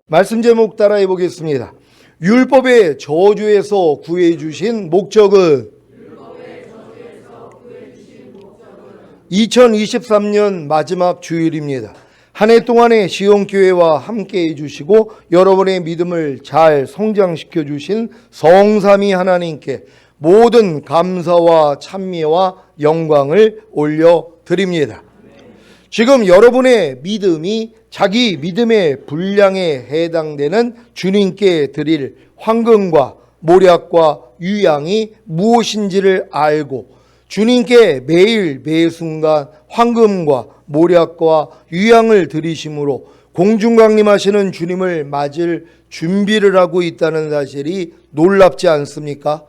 말씀 제목 따라해 보겠습니다. 율법의 저주에서 구해주신 목적은 2023년 마지막 주일입니다. 한 해 동안의 시온교회와 함께 해주시고 여러분의 믿음을 잘 성장시켜 주신 성삼위 하나님께 모든 감사와 찬미와 영광을 올려드립니다. 지금 여러분의 믿음이 자기 믿음의 분량에 해당되는 주님께 드릴 황금과 모략과 유향이 무엇인지를 알고 주님께 매일 매순간 황금과 모략과 유향을 드리심으로 공중강림하시는 주님을 맞을 준비를 하고 있다는 사실이 놀랍지 않습니까?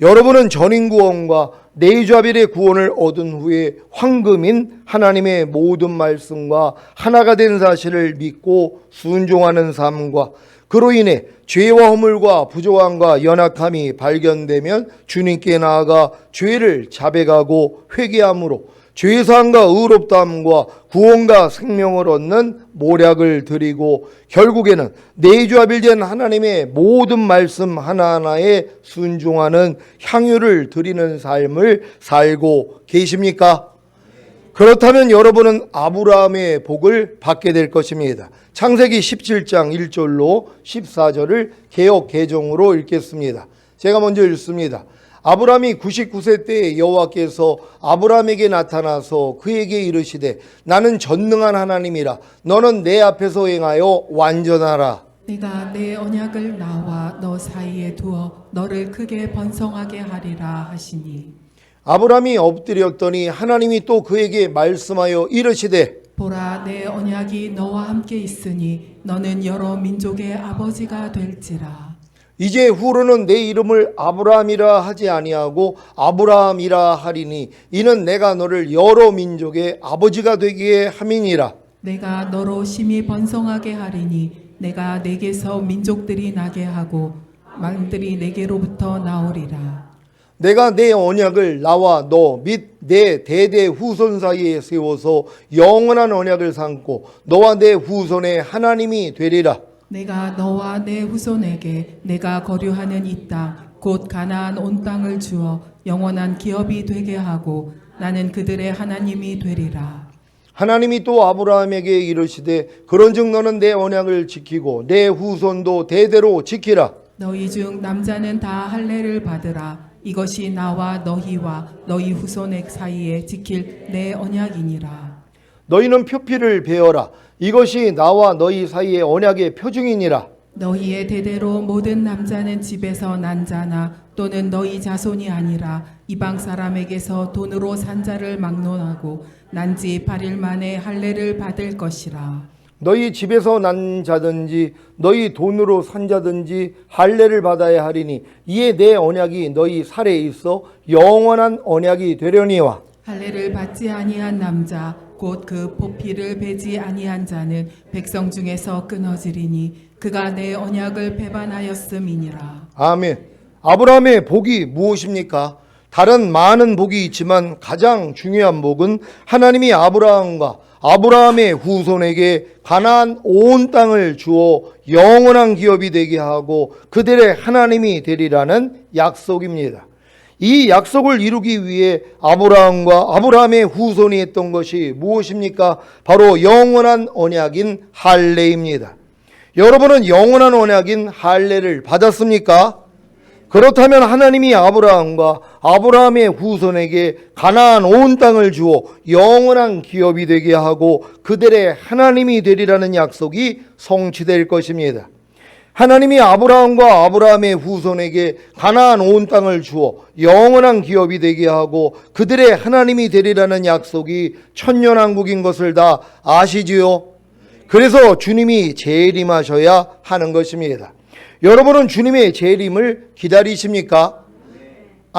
여러분은 전인구원과 네이좌빌의 구원을 얻은 후에 황금인 하나님의 모든 말씀과 하나가 된 사실을 믿고 순종하는 삶과 그로 인해 죄와 허물과 부조함과 연약함이 발견되면 주님께 나아가 죄를 자백하고 회개함으로 죄사함과 의롭다함과 구원과 생명을 얻는 모략을 드리고 결국에는 네이좌빌된 하나님의 모든 말씀 하나하나에 순종하는 향유를 드리는 삶을 살고 계십니까? 그렇다면 여러분은 아브라함의 복을 받게 될 것입니다. 창세기 17장 1절로 14절을 개역 개정으로 읽겠습니다. 제가 먼저 읽습니다. 아브라함이 99세 때 여호와께서 아브라함에게 나타나서 그에게 이르시되 나는 전능한 하나님이라 너는 내 앞에서 행하여 완전하라. 내가 내 언약을 나와 너 사이에 두어 너를 크게 번성하게 하리라 하시니 아브라함이 엎드렸더니 하나님이 또 그에게 말씀하여 이르시되 보라 내 언약이 너와 함께 있으니 너는 여러 민족의 아버지가 될지라. 이제 후로는 내 이름을 아브라함이라 하지 아니하고 아브라함이라 하리니 이는 내가 너를 여러 민족의 아버지가 되게 함이니라. 내가 너로 심히 번성하게 하리니 내가 내게서 민족들이 나게 하고 왕들이 내게로부터 나오리라. 내가 내 언약을 나와 너 및 내 대대 후손 사이에 세워서 영원한 언약을 삼고 너와 내 후손의 하나님이 되리라. 내가 너와 내 후손에게 내가 거류하는 이 땅 곧 가나안 온 땅을 주어 영원한 기업이 되게 하고 나는 그들의 하나님이 되리라. 하나님이 또 아브라함에게 이르시되 그런즉 너는 내 언약을 지키고 내 후손도 대대로 지키라. 너희 중 남자는 다 할례를 받으라. 이것이 나와 너희와 너희 후손의 사이에 지킬 내 언약이니라. 너희는 표피를 베어라. 이것이 나와 너희 사이의 언약의 표징이니라. 너희의 대대로 모든 남자는 집에서 난 자나 또는 너희 자손이 아니라 이방 사람에게서 돈으로 산 자를 막론하고 난 지 8일 만에 할례를 받을 것이라. 너희 집에서 난 자든지 너희 돈으로 산 자든지 할례를 받아야 하리니 이에 내 언약이 너희 살에 있어 영원한 언약이 되려니와. 할례를 받지 아니한 남자 곧 그 포피를 베지 아니한 자는 백성 중에서 끊어지리니 그가 내 언약을 배반하였음이니라. 아멘. 아브라함의 복이 무엇입니까? 다른 많은 복이 있지만 가장 중요한 복은 하나님이 아브라함과 아브라함의 후손에게 가나안 온 땅을 주어 영원한 기업이 되게 하고 그들의 하나님이 되리라는 약속입니다. 이 약속을 이루기 위해 아브라함과 아브라함의 후손이 했던 것이 무엇입니까? 바로 영원한 언약인 할례입니다. 여러분은 영원한 언약인 할례를 받았습니까? 그렇다면 하나님이 아브라함과 아브라함의 후손에게 가나안 온 땅을 주어 영원한 기업이 되게 하고 그들의 하나님이 되리라는 약속이 성취될 것입니다. 하나님이 아브라함과 아브라함의 후손에게 가나안 온 땅을 주어 영원한 기업이 되게 하고 그들의 하나님이 되리라는 약속이 천년왕국인 것을 다 아시지요? 그래서 주님이 재림하셔야 하는 것입니다. 여러분은 주님의 재림을 기다리십니까?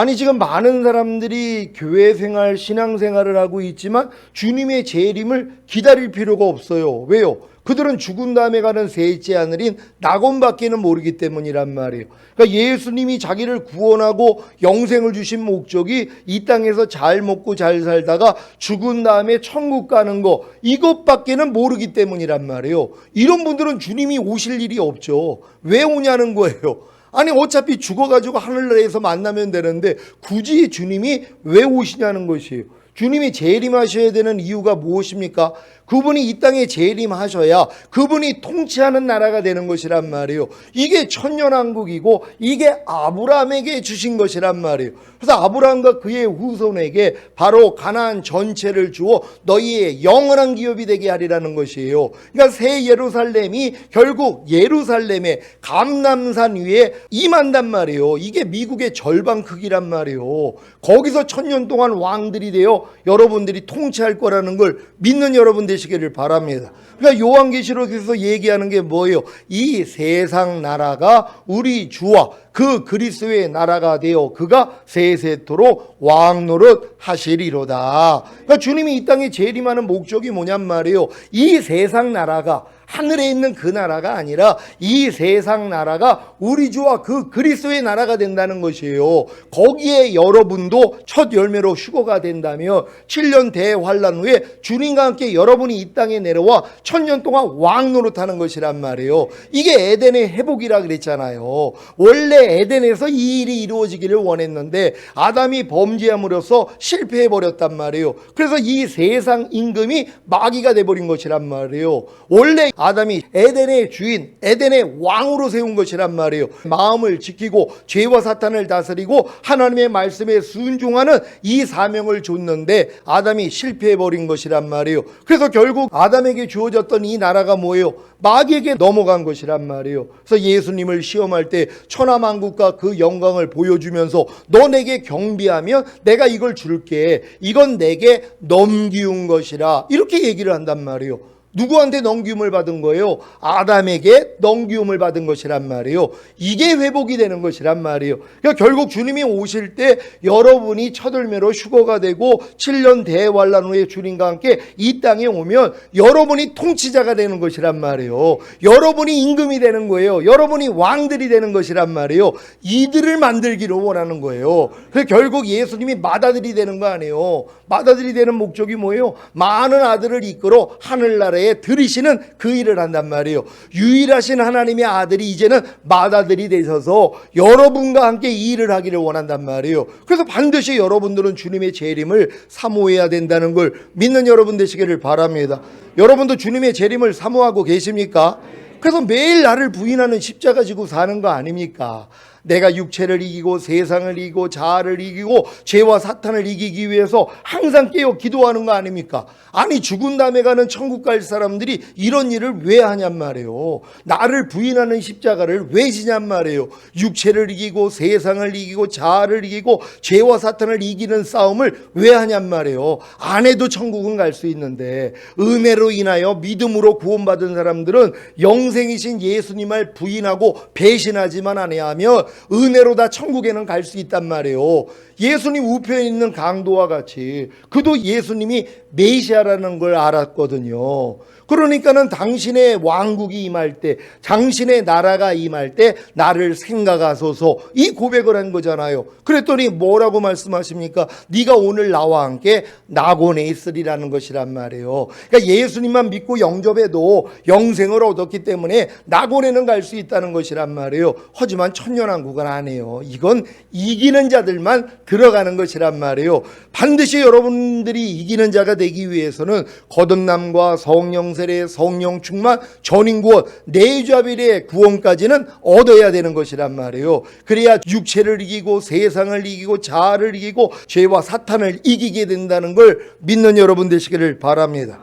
아니 지금 많은 사람들이 교회 생활, 신앙 생활을 하고 있지만 주님의 재림을 기다릴 필요가 없어요. 왜요? 그들은 죽은 다음에 가는 셋째 하늘인 낙원밖에는 모르기 때문이란 말이에요. 그러니까 예수님이 자기를 구원하고 영생을 주신 목적이 이 땅에서 잘 먹고 잘 살다가 죽은 다음에 천국 가는 거, 이것밖에는 모르기 때문이란 말이에요. 이런 분들은 주님이 오실 일이 없죠. 왜 오냐는 거예요. 아니 어차피 죽어가지고 하늘나라에서 만나면 되는데 굳이 주님이 왜 오시냐는 것이에요. 주님이 재림하셔야 되는 이유가 무엇입니까? 그분이 이 땅에 재림하셔야 그분이 통치하는 나라가 되는 것이란 말이에요. 이게 천년왕국이고 이게 아브라함에게 주신 것이란 말이에요. 그래서 아브라함과 그의 후손에게 바로 가나안 전체를 주어 너희의 영원한 기업이 되게 하리라는 것이에요. 그러니까 새 예루살렘이 결국 예루살렘의 감람산 위에 임한단 말이에요. 이게 미국의 절반 크기란 말이에요. 거기서 천년 동안 왕들이 되어 여러분들이 통치할 거라는 걸 믿는 여러분 되시기를 바랍니다. 그러니까 요한계시록에서 얘기하는 게 뭐예요? 이 세상 나라가 우리 주와 그 그리스도의 나라가 되어 그가 세세토록 왕노릇 하시리로다. 그러니까 주님이 이 땅에 재림하는 목적이 뭐냔 말이에요. 이 세상 나라가 하늘에 있는 그 나라가 아니라 이 세상 나라가 우리 주와 그 그리스도의 나라가 된다는 것이에요. 거기에 여러분도 첫 열매로 휴거가 된다면 7년 대환란 후에 주님과 함께 여러분이 이 땅에 내려와 천년 동안 왕노릇하는 것이란 말이에요. 이게 에덴의 회복이라 그랬잖아요. 원래 에덴에서 이 일이 이루어지기를 원했는데 아담이 범죄함으로써 실패해버렸단 말이에요. 그래서 이 세상 임금이 마귀가 돼버린 것이란 말이에요. 원래 아담이 에덴의 주인, 에덴의 왕으로 세운 것이란 말이에요. 마음을 지키고 죄와 사탄을 다스리고 하나님의 말씀에 순종하는 이 사명을 줬는데 아담이 실패해버린 것이란 말이에요. 그래서 결국 아담에게 주어졌던 이 나라가 뭐예요? 마귀에게 넘어간 것이란 말이에요. 그래서 예수님을 시험할 때 천하만국과 그 영광을 보여주면서 너 내게 경배하면 내가 이걸 줄게. 이건 내게 넘기운 것이라. 이렇게 얘기를 한단 말이에요. 누구한테 넘기움을 받은 거예요? 아담에게 넘기움을 받은 것이란 말이에요. 이게 회복이 되는 것이란 말이에요. 그러니까 결국 주님이 오실 때 여러분이 첫 열매로 휴거가 되고 7년 대환란 후에 주님과 함께 이 땅에 오면 여러분이 통치자가 되는 것이란 말이에요. 여러분이 임금이 되는 거예요. 여러분이 왕들이 되는 것이란 말이에요. 이들을 만들기를 원하는 거예요. 그래서 결국 예수님이 맏아들이 되는 거 아니에요. 맏아들이 되는 목적이 뭐예요? 많은 아들을 이끌어 하늘나라에 들이시는 그 일을 한단 말이에요. 유일하신 하나님의 아들이 이제는 맏아들이 되셔서 여러분과 함께 이 일을 하기를 원한단 말이에요. 그래서 반드시 여러분들은 주님의 재림을 사모해야 된다는 걸 믿는 여러분 되시기를 바랍니다. 여러분도 주님의 재림을 사모하고 계십니까? 그래서 매일 나를 부인하는 십자가 지고 사는 거 아닙니까? 내가 육체를 이기고 세상을 이기고 자아를 이기고 죄와 사탄을 이기기 위해서 항상 깨어 기도하는 거 아닙니까? 아니 죽은 다음에 가는 천국 갈 사람들이 이런 일을 왜 하냔 말이에요. 나를 부인하는 십자가를 왜 지냔 말이에요. 육체를 이기고 세상을 이기고 자아를 이기고 죄와 사탄을 이기는 싸움을 왜 하냔 말이에요. 안 해도 천국은 갈 수 있는데 은혜로 인하여 믿음으로 구원받은 사람들은 영생이신 예수님을 부인하고 배신하지만 아니하며 은혜로 다 천국에는 갈 수 있단 말이에요. 예수님 우편에 있는 강도와 같이 그도 예수님이 메시아라는 걸 알았거든요. 그러니까는 당신의 왕국이 임할 때, 당신의 나라가 임할 때 나를 생각하소서 이 고백을 한 거잖아요. 그랬더니 뭐라고 말씀하십니까? 네가 오늘 나와 함께 낙원에 있으리라는 것이란 말이에요. 그러니까 예수님만 믿고 영접해도 영생을 얻었기 때문에 낙원에는 갈 수 있다는 것이란 말이에요. 하지만 천년왕국은 아니에요. 이건 이기는 자들만 들어가는 것이란 말이에요. 반드시 여러분들이 이기는 자가 되기 위해서는 거듭남과 성령 세례, 성령 충만, 전인구원, 내주아빌의 구원까지는 얻어야 되는 것이란 말이에요. 그래야 육체를 이기고 세상을 이기고 자아를 이기고 죄와 사탄을 이기게 된다는 걸 믿는 여러분 되시기를 바랍니다.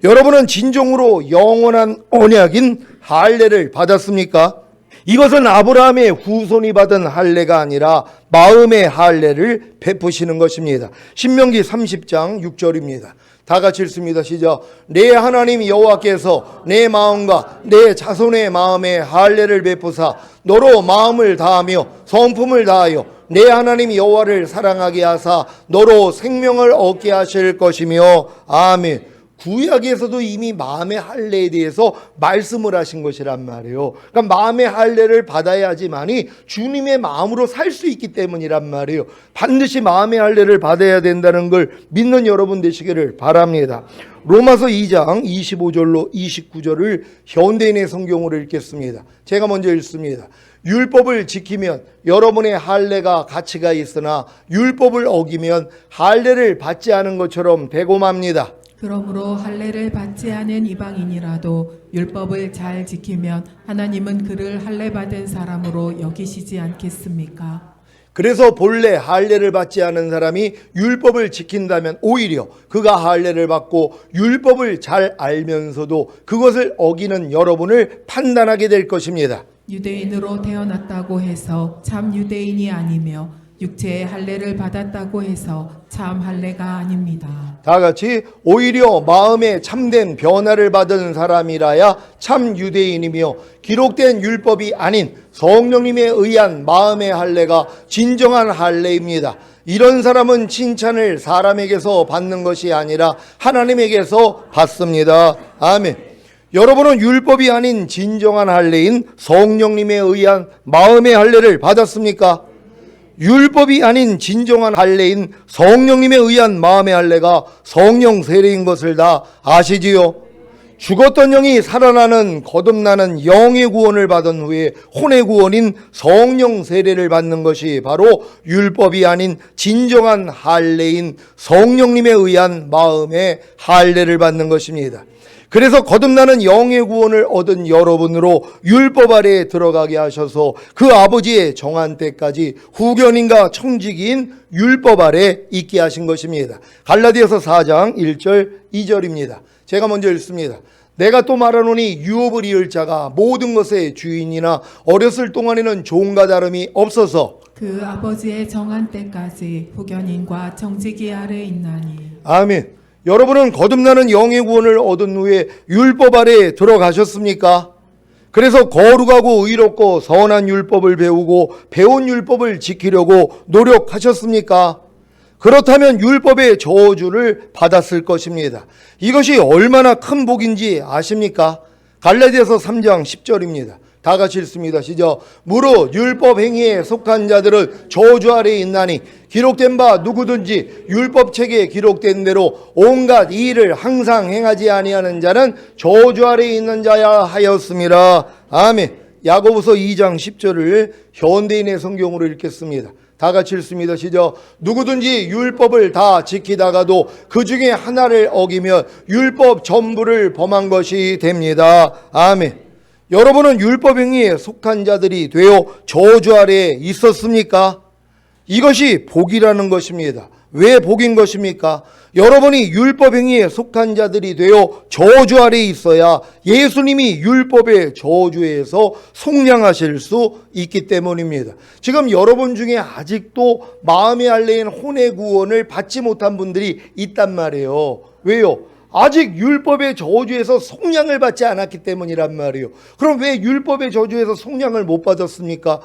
여러분은 진정으로 영원한 언약인 할례를 받았습니까? 이것은 아브라함의 후손이 받은 할례가 아니라 마음의 할례를 베푸시는 것입니다. 신명기 30장 6절입니다. 다 같이 읽습니다. 시작. 내 하나님 여호와께서 내 마음과 내 자손의 마음에 할례를 베푸사 너로 마음을 다하며 성품을 다하여 내 하나님 여호와를 사랑하게 하사 너로 생명을 얻게 하실 것이며 아멘. 구약에서도 이미 마음의 할례에 대해서 말씀을 하신 것이란 말이에요. 그러니까 마음의 할례를 받아야지만이 주님의 마음으로 살 수 있기 때문이란 말이에요. 반드시 마음의 할례를 받아야 된다는 걸 믿는 여러분 되시기를 바랍니다. 로마서 2장 25절로 29절을 현대인의 성경으로 읽겠습니다. 제가 먼저 읽습니다. 율법을 지키면 여러분의 할례가 가치가 있으나 율법을 어기면 할례를 받지 않은 것처럼 되고 맙니다. 그러므로 할례를 받지 않은 이방인이라도 율법을 잘 지키면 하나님은 그를 할례 받은 사람으로 여기시지 않겠습니까? 그래서 본래 할례를 받지 않은 사람이 율법을 지킨다면 오히려 그가 할례를 받고 율법을 잘 알면서도 그것을 어기는 여러분을 판단하게 될 것입니다. 유대인으로 태어났다고 해서 참 유대인이 아니며 육체의 할례를 받았다고 해서 참 할례가 아닙니다. 다 같이 오히려 마음에 참된 변화를 받은 사람이라야 참 유대인이며 기록된 율법이 아닌 성령님에 의한 마음의 할례가 진정한 할례입니다. 이런 사람은 칭찬을 사람에게서 받는 것이 아니라 하나님에게서 받습니다. 아멘. 여러분은 율법이 아닌 진정한 할례인 성령님에 의한 마음의 할례를 받았습니까? 율법이 아닌 진정한 할례인 성령님에 의한 마음의 할례가 성령 세례인 것을 다 아시지요? 죽었던 영이 살아나는 거듭나는 영의 구원을 받은 후에 혼의 구원인 성령 세례를 받는 것이 바로 율법이 아닌 진정한 할례인 성령님에 의한 마음의 할례를 받는 것입니다. 그래서 거듭나는 영의 구원을 얻은 여러분으로 율법 아래에 들어가게 하셔서 그 아버지의 정한 때까지 후견인과 청지기인 율법 아래 있게 하신 것입니다. 갈라디아서 4장 1절 2절입니다. 제가 먼저 읽습니다. 내가 또 말하노니 유업을 이을 자가 모든 것의 주인이나 어렸을 동안에는 종과 다름이 없어서 그 아버지의 정한 때까지 후견인과 청지기 아래 있나니. 아멘. 여러분은 거듭나는 영의 구원을 얻은 후에 율법 아래에 들어가셨습니까? 그래서 거룩하고 의롭고 선한 율법을 배우고 배운 율법을 지키려고 노력하셨습니까? 그렇다면 율법의 저주를 받았을 것입니다. 이것이 얼마나 큰 복인지 아십니까? 갈라디아서 3장 10절입니다. 다 같이 읽습니다. 시작. 무릇 율법 행위에 속한 자들은 저주 아래에 있나니 기록된 바 누구든지 율법책에 기록된 대로 온갖 이 일을 항상 행하지 아니하는 자는 저주 아래에 있는 자야 하였습니다. 아멘. 야고보서 2장 10절을 현대인의 성경으로 읽겠습니다. 다 같이 읽습니다. 시작. 누구든지 율법을 다 지키다가도 그 중에 하나를 어기면 율법 전부를 범한 것이 됩니다. 아멘. 여러분은 율법 행위에 속한 자들이 되어 저주 아래에 있었습니까? 이것이 복이라는 것입니다. 왜 복인 것입니까? 여러분이 율법 행위에 속한 자들이 되어 저주 아래에 있어야 예수님이 율법의 저주에서 속량하실 수 있기 때문입니다. 지금 여러분 중에 아직도 마음의 할례인 혼의 구원을 받지 못한 분들이 있단 말이에요. 왜요? 아직 율법의 저주에서 속량을 받지 않았기 때문이란 말이에요. 그럼 왜 율법의 저주에서 속량을 못 받았습니까?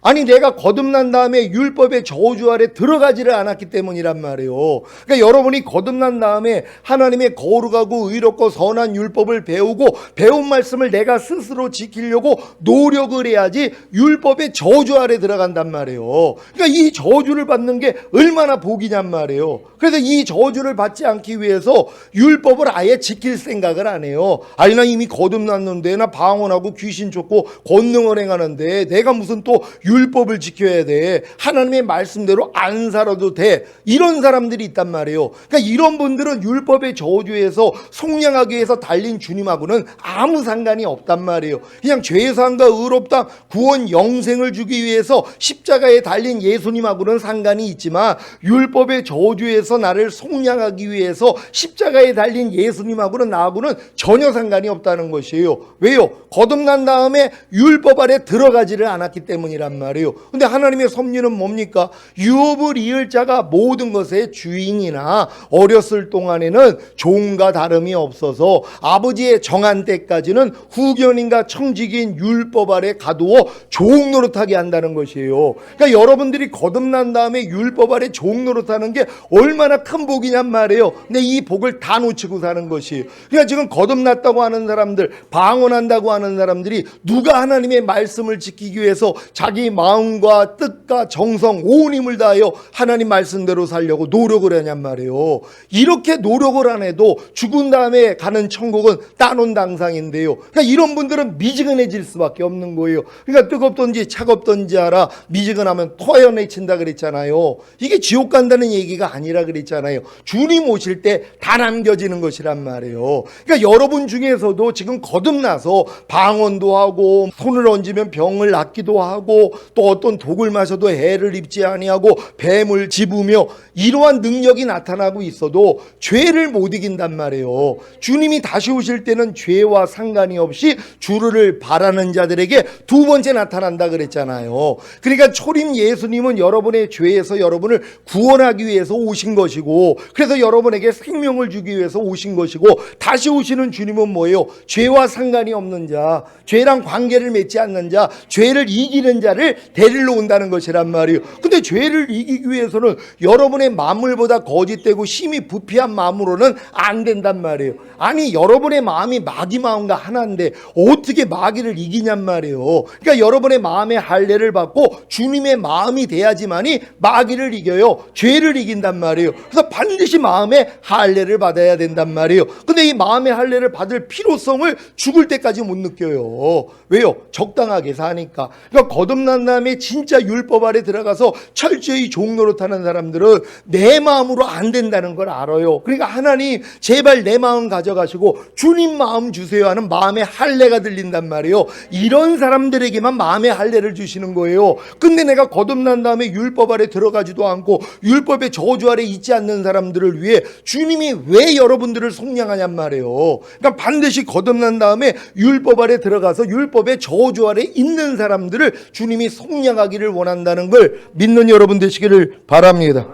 아니 내가 거듭난 다음에 율법의 저주 아래 들어가지를 않았기 때문이란 말이에요. 그러니까 여러분이 거듭난 다음에 하나님의 거룩하고 의롭고 선한 율법을 배우고 배운 말씀을 내가 스스로 지키려고 노력을 해야지 율법의 저주 아래 들어간단 말이에요. 그러니까 이 저주를 받는 게 얼마나 복이냔 말이에요. 그래서 이 저주를 받지 않기 위해서 율법을 아예 지킬 생각을 안 해요. 아니 나 이미 거듭났는데 나 방언하고 귀신 쫓고 권능을 행하는데 내가 무슨 또 율법을 지켜야 돼. 하나님의 말씀대로 안 살아도 돼. 이런 사람들이 있단 말이에요. 그러니까 이런 분들은 율법의 저주에서 속량하기 위해서 달린 주님하고는 아무 상관이 없단 말이에요. 그냥 죄사함과 의롭다 구원 영생을 주기 위해서 십자가에 달린 예수님하고는 상관이 있지만 율법의 저주에서 나를 속량하기 위해서 십자가에 달린 예수님하고는 나하고는 전혀 상관이 없다는 것이에요. 왜요? 거듭난 다음에 율법 아래 들어가지를 않았기 때문이란 말이에요. 말이에요. 근데 하나님의 섭리는 뭡니까? 유업을 이을 자가 모든 것의 주인이나 어렸을 동안에는 종과 다름이 없어서 아버지의 정한 때까지는 후견인과 청지기인 율법 아래 가두어 종 노릇하게 한다는 것이에요. 그러니까 여러분들이 거듭난 다음에 율법 아래 종 노릇하는 게 얼마나 큰 복이냔 말이에요. 근데 이 복을 다 놓치고 사는 것이에요. 그러니까 지금 거듭났다고 하는 사람들, 방언한다고 하는 사람들이 누가 하나님의 말씀을 지키기 위해서 자기 마음과 뜻과 정성 온 힘을 다하여 하나님 말씀대로 살려고 노력을 하냔 말이에요. 이렇게 노력을 안 해도 죽은 다음에 가는 천국은 따놓은 당상인데요. 그러니까 이런 분들은 미지근해질 수밖에 없는 거예요. 그러니까 뜨겁든지 차갑든지 알아 미지근하면 토해내친다 그랬잖아요. 이게 지옥 간다는 얘기가 아니라 그랬잖아요. 주님 오실 때 다 남겨지는 것이란 말이에요. 그러니까 여러분 중에서도 지금 거듭나서 방언도 하고 손을 얹으면 병을 낫기도 하고 또 어떤 독을 마셔도 해를 입지 아니하고 뱀을 집으며 이러한 능력이 나타나고 있어도 죄를 못 이긴단 말이에요. 주님이 다시 오실 때는 죄와 상관이 없이 주를 바라는 자들에게 두 번째 나타난다 그랬잖아요. 그러니까 초림 예수님은 여러분의 죄에서 여러분을 구원하기 위해서 오신 것이고 그래서 여러분에게 생명을 주기 위해서 오신 것이고 다시 오시는 주님은 뭐예요? 죄와 상관이 없는 자, 죄랑 관계를 맺지 않는 자, 죄를 이기는 자를 데리러 온다는 것이란 말이에요. 근데 죄를 이기기 위해서는 여러분의 만물보다 거짓되고 심히 부패한 마음으로는 안 된단 말이에요. 아니 여러분의 마음이 마귀 마음과 하나인데 어떻게 마귀를 이기냔 말이에요. 그러니까 여러분의 마음의 할례를 받고 주님의 마음이 돼야지만이 마귀를 이겨요. 죄를 이긴단 말이에요. 그래서 반드시 마음의 할례를 받아야 된단 말이에요. 근데 이 마음의 할례를 받을 필요성을 죽을 때까지 못 느껴요. 왜요? 적당하게 사니까. 그러니까 거듭난 다음에 진짜 율법 아래 들어가서 철저히 종노릇하는 사람들은 내 마음으로 안 된다는 걸 알아요. 그러니까 하나님 제발 내 마음 가져가시고 주님 마음 주세요 하는 마음의 할례가 들린단 말이에요. 이런 사람들에게만 마음의 할례를 주시는 거예요. 근데 내가 거듭난 다음에 율법 아래 들어가지도 않고 율법의 저주 아래 있지 않는 사람들을 위해 주님이 왜 여러분들을 속량하냔 말이에요. 그러니까 반드시 거듭난 다음에 율법 아래 들어가서 율법의 저주 아래 있는 사람들을 주님이 속량하기를 원한다는 걸 믿는 여러분 되시기를 바랍니다.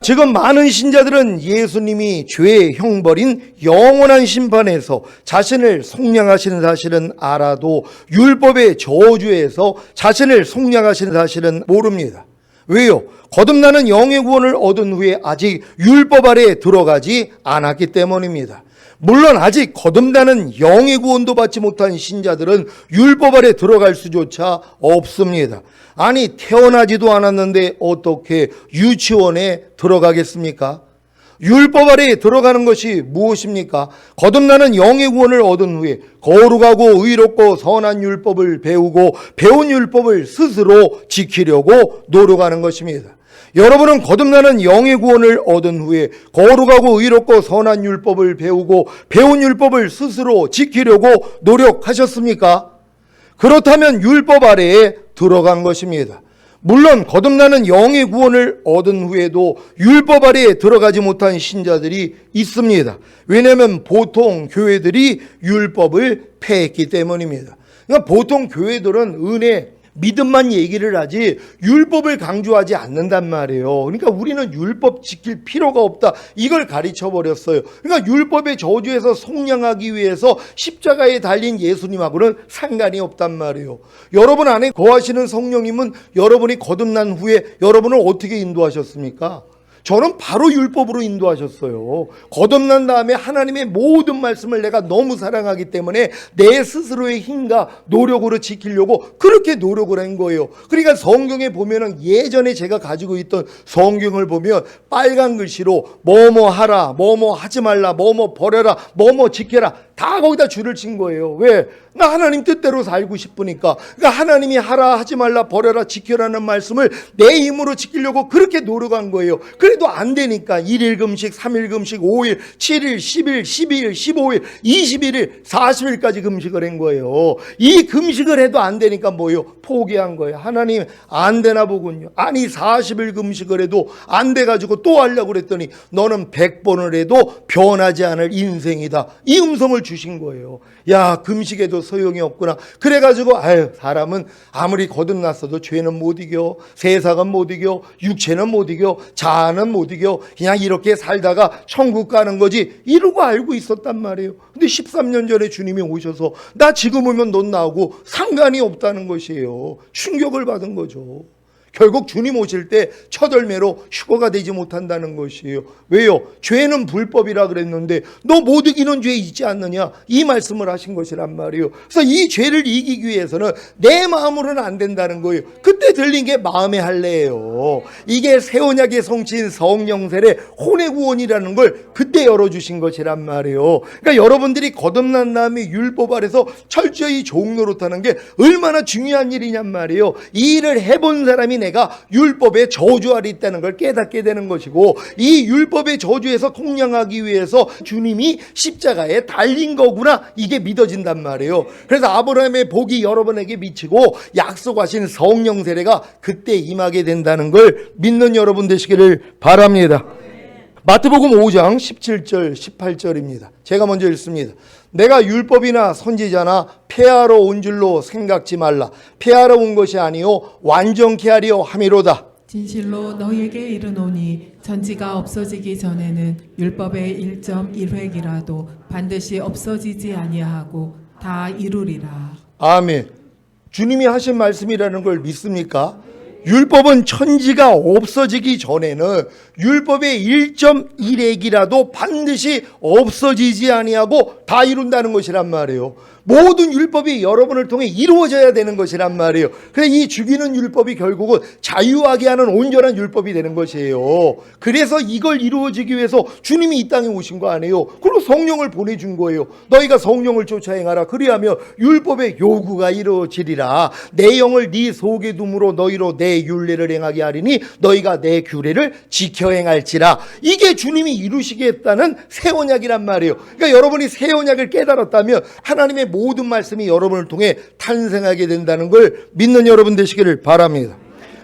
지금 많은 신자들은 예수님이 죄의 형벌인 영원한 심판에서 자신을 속량하시는 사실은 알아도 율법의 저주에서 자신을 속량하시는 사실은 모릅니다. 왜요? 거듭나는 영의 구원을 얻은 후에 아직 율법 아래에 들어가지 않았기 때문입니다. 물론 아직 거듭나는 영의 구원도 받지 못한 신자들은 율법 아래 들어갈 수조차 없습니다. 아니 태어나지도 않았는데 어떻게 유치원에 들어가겠습니까? 율법 아래에 들어가는 것이 무엇입니까? 거듭나는 영의 구원을 얻은 후에 거룩하고 의롭고 선한 율법을 배우고 배운 율법을 스스로 지키려고 노력하는 것입니다. 여러분은 거듭나는 영의 구원을 얻은 후에 거룩하고 의롭고 선한 율법을 배우고 배운 율법을 스스로 지키려고 노력하셨습니까? 그렇다면 율법 아래에 들어간 것입니다. 물론 거듭나는 영의 구원을 얻은 후에도 율법 아래에 들어가지 못한 신자들이 있습니다. 왜냐하면 보통 교회들이 율법을 폐했기 때문입니다. 그러니까 보통 교회들은 은혜, 믿음만 얘기를 하지 율법을 강조하지 않는단 말이에요. 그러니까 우리는 율법 지킬 필요가 없다 이걸 가르쳐 버렸어요. 그러니까 율법의 저주에서 속량하기 위해서 십자가에 달린 예수님하고는 상관이 없단 말이에요. 여러분 안에 거하시는 성령님은 여러분이 거듭난 후에 여러분을 어떻게 인도하셨습니까? 저는 바로 율법으로 인도하셨어요. 거듭난 다음에 하나님의 모든 말씀을 내가 너무 사랑하기 때문에 내 스스로의 힘과 노력으로 지키려고 그렇게 노력을 한 거예요. 그러니까 성경에 보면은 예전에 제가 가지고 있던 성경을 보면 빨간 글씨로 뭐뭐 하라, 뭐뭐 하지 말라, 뭐뭐 버려라, 뭐뭐 지켜라 다 거기다 줄을 친 거예요. 왜? 나 하나님 뜻대로 살고 싶으니까. 그러니까 하나님이 하라, 하지 말라, 버려라, 지켜라는 말씀을 내 힘으로 지키려고 그렇게 노력한 거예요. 그래도 안 되니까 1일 금식, 3일 금식, 5일, 7일, 10일, 12일, 15일, 21일, 40일까지 금식을 한 거예요. 이 금식을 해도 안 되니까 뭐예요? 포기한 거예요. 하나님 안 되나 보군요. 아니 40일 금식을 해도 안 돼가지고 또 하려고 그랬더니 너는 100번을 해도 변하지 않을 인생이다. 이 음성을 주신 거예요. 야, 금식에도 소용이 없구나. 그래가지고 사람은 아무리 거듭났어도 죄는 못 이겨, 세상은 못 이겨, 육체는 못 이겨, 자아는 못 이겨, 그냥 이렇게 살다가 천국 가는 거지, 이러고 알고 있었단 말이에요. 근데 13년 전에 주님이 오셔서 나 지금 오면 넌 나오고 상관이 없다는 것이에요. 충격을 받은 거죠. 결국 주님 오실 때 첫 열매로 휴거가 되지 못한다는 것이에요. 왜요? 죄는 불법이라 그랬는데 너 못 이기는 죄 있지 않느냐, 이 말씀을 하신 것이란 말이에요. 그래서 이 죄를 이기기 위해서는 내 마음으로는 안 된다는 거예요. 그때 들린 게 마음의 할례예요. 이게 새 언약의 성취인 성령 세례 혼의 구원이라는 걸 그때 열어주신 것이란 말이에요. 그러니까 여러분들이 거듭난 다음에 율법 아래서 철저히 종노릇하는 게 얼마나 중요한 일이냔 말이에요. 이 일을 해본 사람이 내가 율법의 저주 아래 있다는 걸 깨닫게 되는 것이고, 이 율법의 저주에서 통량하기 위해서 주님이 십자가에 달린 거구나, 이게 믿어진단 말이에요. 그래서 아브라함의 복이 여러분에게 미치고 약속하신 성령 세례가 그때 임하게 된다는 걸 믿는 여러분 되시기를 바랍니다. 마태복음 5장 17절 18절입니다. 제가 먼저 읽습니다. 내가 율법이나 선지자나 폐하러 온 줄로 생각지 말라. 폐하러 온 것이 아니요 완전케 하려 함이로다. 진실로 너희에게 이르노니 전지가 없어지기 전에는 율법의 1.1획이라도 반드시 없어지지 아니하고 다 이루리라. 아멘. 주님이 하신 말씀이라는 걸 믿습니까? 율법은 천지가 없어지기 전에는 율법의 1.1획이라도 반드시 없어지지 아니하고 다 이룬다는 것이란 말이에요. 모든 율법이 여러분을 통해 이루어져야 되는 것이란 말이에요. 그래서 이 죽이는 율법이 결국은 자유하게 하는 온전한 율법이 되는 것이에요. 그래서 이걸 이루어지기 위해서 주님이 이 땅에 오신 거 아니에요. 그리고 성령을 보내준 거예요. 너희가 성령을 쫓아 행하라. 그리하면 율법의 요구가 이루어지리라. 내 영을 네 속에 둠으로 너희로 내 율례를 행하게 하리니 너희가 내 규례를 지켜 행할지라. 이게 주님이 이루시겠다는 새 언약이란 말이에요. 그러니까 여러분이 새 언약을 깨달았다면 하나님의 모든 말씀이 여러분을 통해 탄생하게 된다는 걸 믿는 여러분 되시기를 바랍니다.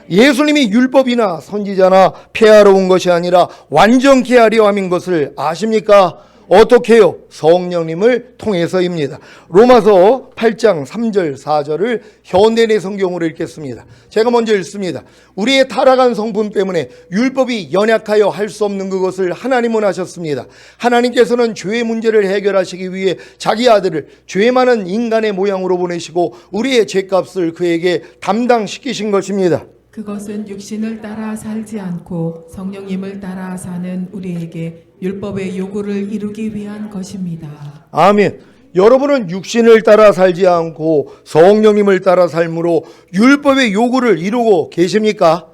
예수님이 율법이나 선지자나 폐하러 온 것이 아니라 완전케 하려 함인 것을 아십니까? 어떻게 해요? 성령님을 통해서입니다. 로마서 8장 3절 4절을 현대내 성경으로 읽겠습니다. 제가 먼저 읽습니다. 우리의 타락한 성품 때문에 율법이 연약하여 할 수 없는 그것을 하나님은 하셨습니다. 하나님께서는 죄의 문제를 해결하시기 위해 자기 아들을 죄 많은 인간의 모양으로 보내시고 우리의 죄값을 그에게 담당시키신 것입니다. 그것은 육신을 따라 살지 않고 성령님을 따라 사는 우리에게 율법의 요구를 이루기 위한 것입니다. 아멘. 여러분은 육신을 따라 살지 않고 성령님을 따라 삶으로 율법의 요구를 이루고 계십니까?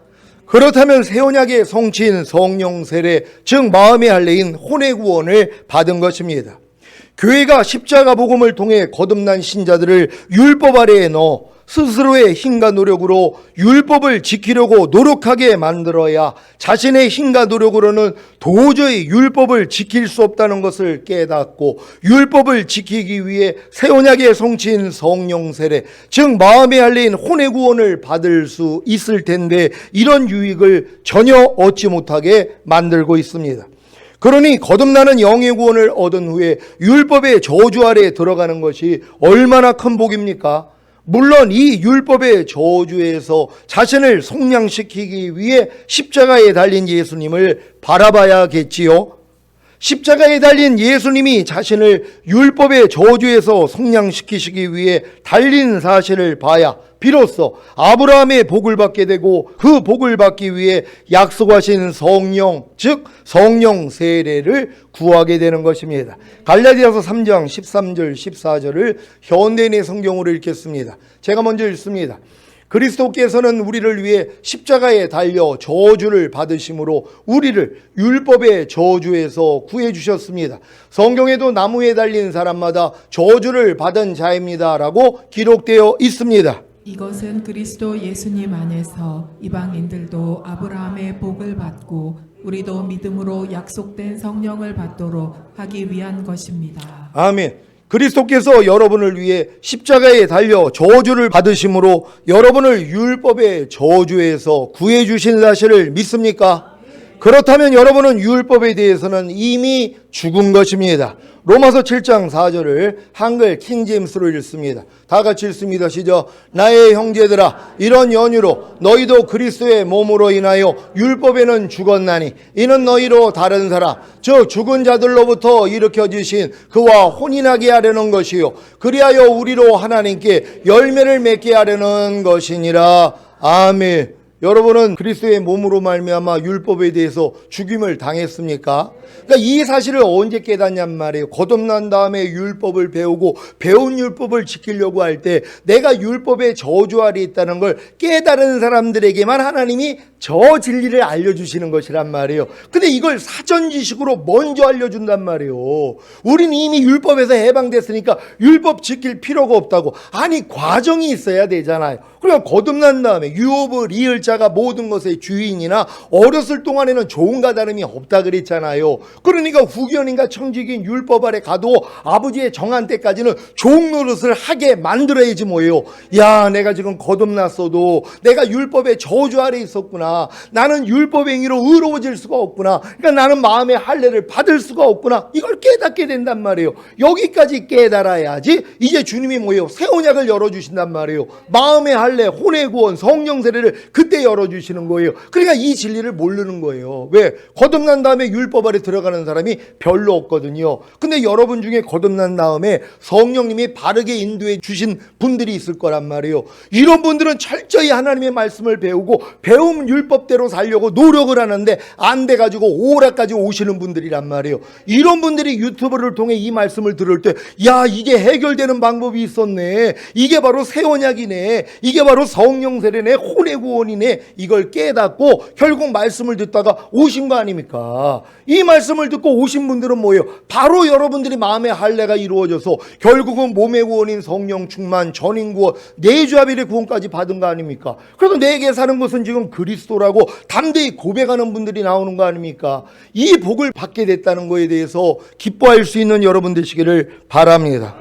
그렇다면 새 언약의 성취인 성령 세례, 즉 마음의 할례인 혼의 구원을 받은 것입니다. 교회가 십자가 복음을 통해 거듭난 신자들을 율법 아래에 넣어 스스로의 힘과 노력으로 율법을 지키려고 노력하게 만들어야 자신의 힘과 노력으로는 도저히 율법을 지킬 수 없다는 것을 깨닫고 율법을 지키기 위해 새 언약의 성취인 성령 세례, 즉 마음의 할례인 혼의 구원을 받을 수 있을 텐데 이런 유익을 전혀 얻지 못하게 만들고 있습니다. 그러니 거듭나는 영의 구원을 얻은 후에 율법의 저주 아래에 들어가는 것이 얼마나 큰 복입니까? 물론 이 율법의 저주에서 자신을 속량시키기 위해 십자가에 달린 예수님을 바라봐야겠지요. 십자가에 달린 예수님이 자신을 율법의 저주에서 속량시키시기 위해 달린 사실을 봐야 비로소 아브라함의 복을 받게 되고 그 복을 받기 위해 약속하신 성령, 즉 성령 세례를 구하게 되는 것입니다. 갈라디아서 3장 13절 14절을 현대인의 성경으로 읽겠습니다. 제가 먼저 읽습니다. 그리스도께서는 우리를 위해 십자가에 달려 저주를 받으심으로 우리를 율법의 저주에서 구해주셨습니다. 성경에도 나무에 달린 사람마다 저주를 받은 자입니다 라고 기록되어 있습니다. 이것은 그리스도 예수님 안에서 이방인들도 아브라함의 복을 받고 우리도 믿음으로 약속된 성령을 받도록 하기 위한 것입니다. 아멘. 그리스도께서 여러분을 위해 십자가에 달려 저주를 받으심으로 여러분을 율법의 저주에서 구해주신 사실을 믿습니까? 그렇다면 여러분은 율법에 대해서는 이미 죽은 것입니다. 로마서 7장 4절을 한글 킹제임스로 읽습니다. 다 같이 읽습니다. 시작. 나의 형제들아, 이런 연유로 너희도 그리스도의 몸으로 인하여 율법에는 죽었나니 이는 너희로 다른 사람 즉 죽은 자들로부터 일으켜지신 그와 혼인하게 하려는 것이요 그리하여 우리로 하나님께 열매를 맺게 하려는 것이니라. 아멘. 여러분은 그리스도의 몸으로 말미암아 율법에 대해서 죽임을 당했습니까? 그러니까 이 사실을 언제 깨닫냔 말이에요. 거듭난 다음에 율법을 배우고 배운 율법을 지키려고 할 때 내가 율법의 저주 아래 있다는 걸 깨달은 사람들에게만 하나님이 저 진리를 알려주시는 것이란 말이에요. 근데 이걸 사전 지식으로 먼저 알려준단 말이에요. 우린 이미 율법에서 해방됐으니까 율법 지킬 필요가 없다고. 아니 과정이 있어야 되잖아요. 그러니까 거듭난 다음에 유업을 이을 자가 모든 것의 주인이나 어렸을 동안에는 종과 다름이 없다 그랬잖아요. 그러니까 후견인과 청지기인 율법 아래 가도 아버지의 정한 때까지는 종 노릇을 하게 만들어야지 뭐예요. 야, 내가 지금 거듭났어도 내가 율법의 저주 아래 있었구나. 나는 율법 행위로 의로워질 수가 없구나. 그러니까 나는 마음의 할례를 받을 수가 없구나. 이걸 깨닫게 된단 말이에요. 여기까지 깨달아야지 이제 주님이 뭐예요? 새 언약을 열어주신단 말이에요. 마음의 할례, 혼의 구원, 성령 세례를 그때 열어주시는 거예요. 그러니까 이 진리를 모르는 거예요. 왜? 거듭난 다음에 율법 아래 들어가는 사람이 별로 없거든요. 근데 여러분 중에 거듭난 다음에 성령님이 바르게 인도해 주신 분들이 있을 거란 말이에요. 이런 분들은 철저히 하나님의 말씀을 배우고 배운 율법대로 살려고 노력을 하는데 안 돼가지고 오락까지 오시는 분들이란 말이에요. 이런 분들이 유튜브를 통해 이 말씀을 들을 때 야, 이게 해결되는 방법이 있었네. 이게 바로 새 언약이네. 이게 바로 성령 세례네. 혼의 구원이네. 이걸 깨닫고 결국 말씀을 듣다가 오신 거 아닙니까? 이 말씀을 듣고 오신 분들은 뭐예요? 바로 여러분들이 마음의 할례가 이루어져서 결국은 몸의 구원인 성령 충만, 전인 구원, 내주합일의 구원까지 받은 거 아닙니까? 그래서 내게 사는 것은 지금 그리스도라고 담대히 고백하는 분들이 나오는 거 아닙니까? 이 복을 받게 됐다는 거에 대해서 기뻐할 수 있는 여러분 되시기를 바랍니다.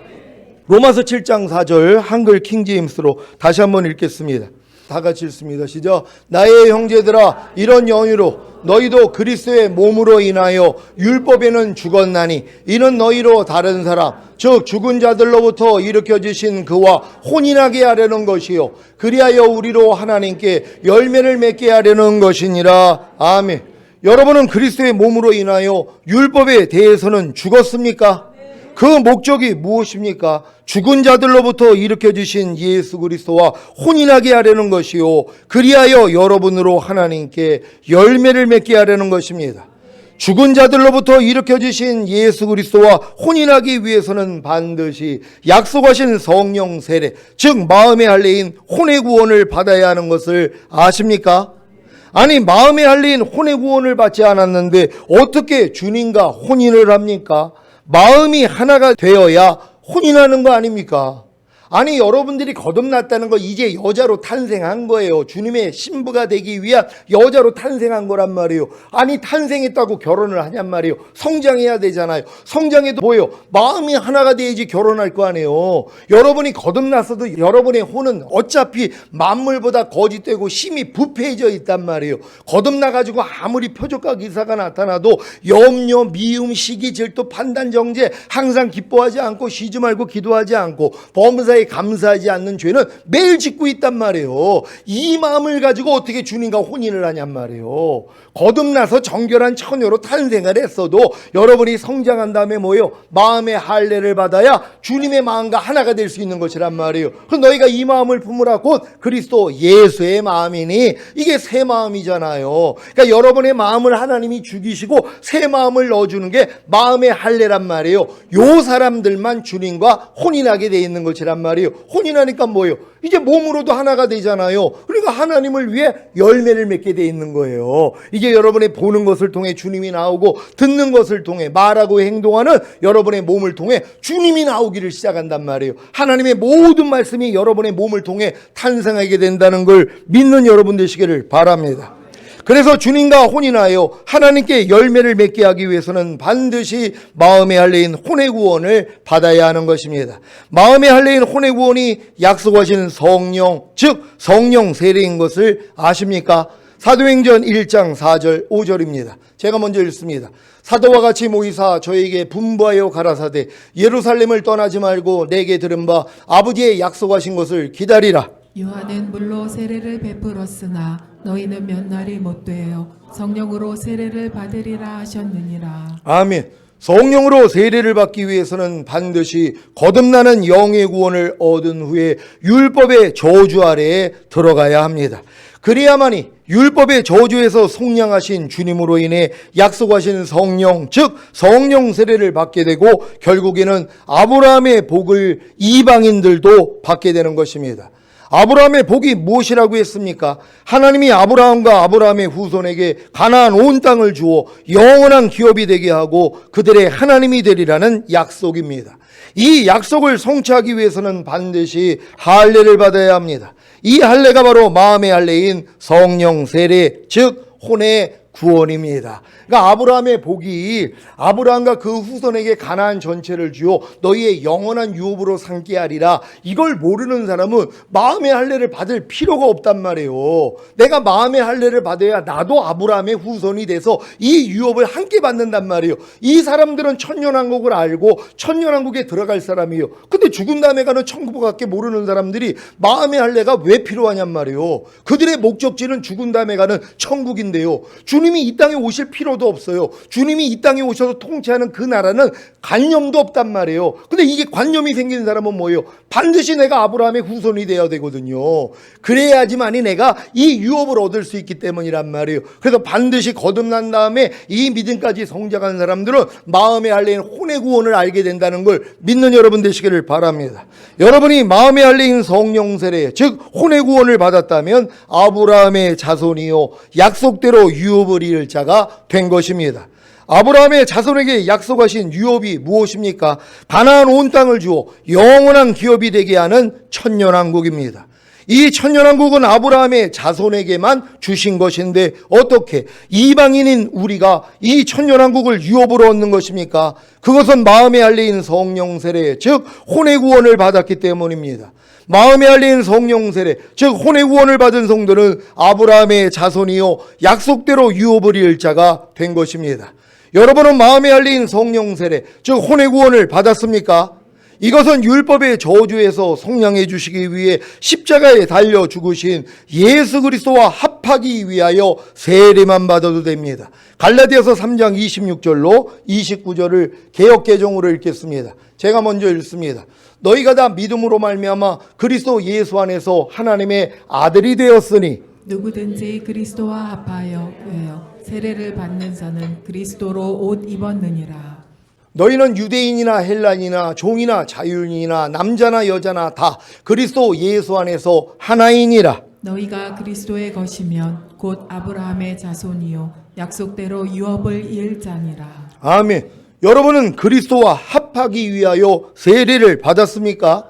로마서 7장 4절 한글 킹제임스로 다시 한번 읽겠습니다. 다 같이 읽습니다. 시작. 나의 형제들아, 이런 연유로 너희도 그리스도의 몸으로 인하여 율법에는 죽었나니 이는 너희로 다른 사람 즉 죽은 자들로부터 일으켜지신 그와 혼인하게 하려는 것이요 그리하여 우리로 하나님께 열매를 맺게 하려는 것이니라. 아멘. 여러분은 그리스도의 몸으로 인하여 율법에 대해서는 죽었습니까? 그 목적이 무엇입니까? 죽은 자들로부터 일으켜주신 예수 그리스도와 혼인하게 하려는 것이요 그리하여 여러분으로 하나님께 열매를 맺게 하려는 것입니다. 죽은 자들로부터 일으켜주신 예수 그리스도와 혼인하기 위해서는 반드시 약속하신 성령 세례 즉 마음의 할례인 혼의 구원을 받아야 하는 것을 아십니까? 아니 마음의 할례인 혼의 구원을 받지 않았는데 어떻게 주님과 혼인을 합니까? 마음이 하나가 되어야 혼인하는 거 아닙니까? 아니 여러분들이 거듭났다는 거 이제 여자로 탄생한 거예요. 주님의 신부가 되기 위한 여자로 탄생한 거란 말이에요. 아니 탄생했다고 결혼을 하냔 말이에요. 성장해야 되잖아요. 성장해도 뭐예요? 마음이 하나가 돼야지 결혼할 거 아니에요. 여러분이 거듭났어도 여러분의 혼은 어차피 만물보다 거짓되고 심히 부패해져 있단 말이에요. 거듭나가지고 아무리 표적과 기사가 나타나도 염려, 미움, 시기, 질투, 판단, 정죄 항상 기뻐하지 않고 쉬지 말고 기도하지 않고 범사에 감사하지 않는 죄는 매일 짓고 있단 말이에요. 이 마음을 가지고 어떻게 주님과 혼인을 하냔 말이에요. 거듭나서 정결한 처녀로 탄생을 했어도 여러분이 성장한 다음에 뭐예요? 마음의 할례를 받아야 주님의 마음과 하나가 될 수 있는 것이란 말이에요. 그럼 너희가 이 마음을 품으라 곧 그리스도 예수의 마음이니 이게 새 마음이잖아요. 그러니까 여러분의 마음을 하나님이 죽이시고 새 마음을 넣어주는 게 마음의 할례란 말이에요. 요 사람들만 주님과 혼인하게 돼 있는 것이란 말이에요. 혼인하니까 뭐예요? 이제 몸으로도 하나가 되잖아요. 그러니까 하나님을 위해 열매를 맺게 돼 있는 거예요. 이게 여러분의 보는 것을 통해 주님이 나오고 듣는 것을 통해 말하고 행동하는 여러분의 몸을 통해 주님이 나오기를 시작한단 말이에요. 하나님의 모든 말씀이 여러분의 몸을 통해 탄생하게 된다는 걸 믿는 여러분 되시기를 바랍니다. 그래서 주님과 혼인하여 하나님께 열매를 맺게 하기 위해서는 반드시 마음의 할례인 혼의 구원을 받아야 하는 것입니다. 마음의 할례인 혼의 구원이 약속하신 성령, 즉 성령 세례인 것을 아십니까? 사도행전 1장 4절 5절입니다. 제가 먼저 읽습니다. 사도와 같이 모이사 저에게 분부하여 가라사대 예루살렘을 떠나지 말고 내게 들은 바 아버지의 약속하신 것을 기다리라. 요한은 물로 세례를 베풀었으나 너희는 몇 날이 못되어 성령으로 세례를 받으리라 하셨느니라. 아멘. 성령으로 세례를 받기 위해서는 반드시 거듭나는 영의 구원을 얻은 후에 율법의 저주 아래에 들어가야 합니다. 그래야만이 율법의 저주에서 속량하신 주님으로 인해 약속하신 성령, 즉 성령 세례를 받게 되고 결국에는 아브라함의 복을 이방인들도 받게 되는 것입니다. 아브라함의 복이 무엇이라고 했습니까? 하나님이 아브라함과 아브라함의 후손에게 가나안 온 땅을 주어 영원한 기업이 되게 하고 그들의 하나님이 되리라는 약속입니다. 이 약속을 성취하기 위해서는 반드시 할례를 받아야 합니다. 이 할례가 바로 마음의 할례인 성령 세례, 즉 혼의 구원입니다. 그러니까 아브라함의 복이 아브라함과 그 후손에게 가나안 전체를 주어 너희의 영원한 유업으로 삼게 하리라. 이걸 모르는 사람은 마음의 할례를 받을 필요가 없단 말이에요. 내가 마음의 할례를 받아야 나도 아브라함의 후손이 돼서 이 유업을 함께 받는단 말이에요. 이 사람들은 천년왕국을 알고 천년왕국에 들어갈 사람이에요. 근데 죽은 다음에 가는 천국밖에 모르는 사람들이 마음의 할례가 왜 필요하냔 말이에요. 그들의 목적지는 죽은 다음에 가는 천국인데요. 주님이 이 땅에 오실 필요도 없어요. 주님이 이 땅에 오셔서 통치하는 그 나라는 관념도 없단 말이에요. 근데 이게 관념이 생기는 사람은 뭐예요? 반드시 내가 아브라함의 후손이 되어야 되거든요. 그래야지만이 내가 이 유업을 얻을 수 있기 때문이란 말이에요. 그래서 반드시 거듭난 다음에 이 믿음까지 성장한 사람들은 마음의 할례인 혼의 구원을 알게 된다는 걸 믿는 여러분 되시기를 바랍니다. 여러분이 마음의 할례인 성령 세례, 즉 혼의 구원을 받았다면 아브라함의 자손이요 약속대로 유업을 이을 자가 된 것입니다. 아브라함의 자손에게 약속하신 유업이 무엇입니까? 가나안 온 땅을 주어 영원한 기업이 되게 하는 천년왕국입니다. 이 천년왕국은 아브라함의 자손에게만 주신 것인데 어떻게 이방인인 우리가 이 천년왕국을 유업으로 얻는 것입니까? 그것은 마음의 할례인 성령 세례, 즉 혼의 구원을 받았기 때문입니다. 마음의 할례인 성령 세례, 즉 혼의 구원을 받은 성도는 아브라함의 자손이요 약속대로 유업을 이을 자가 된 것입니다. 여러분은 마음의 할례인 성령 세례, 즉 혼의 구원을 받았습니까? 이것은 율법의 저주에서 속량해 주시기 위해 십자가에 달려 죽으신 예수 그리스도와 합하기 위하여 세례만 받아도 됩니다. 갈라디아서 3장 26절로 29절을 개역개정으로 읽겠습니다. 제가 먼저 읽습니다. 너희가 다 믿음으로 말미암아 그리스도 예수 안에서 하나님의 아들이 되었으니 누구든지 그리스도와 합하여 세례를 받는 자는 그리스도로 옷 입었느니라. 너희는 유대인이나 헬란이나 종이나 자유인이나 남자나 여자나 다 그리스도 예수 안에서 하나이니라. 너희가 그리스도의 것이면 곧 아브라함의 자손이요 약속대로 유업을 이을 자니라. 아멘. 여러분은 그리스도와 합하기 위하여 세례를 받았습니까?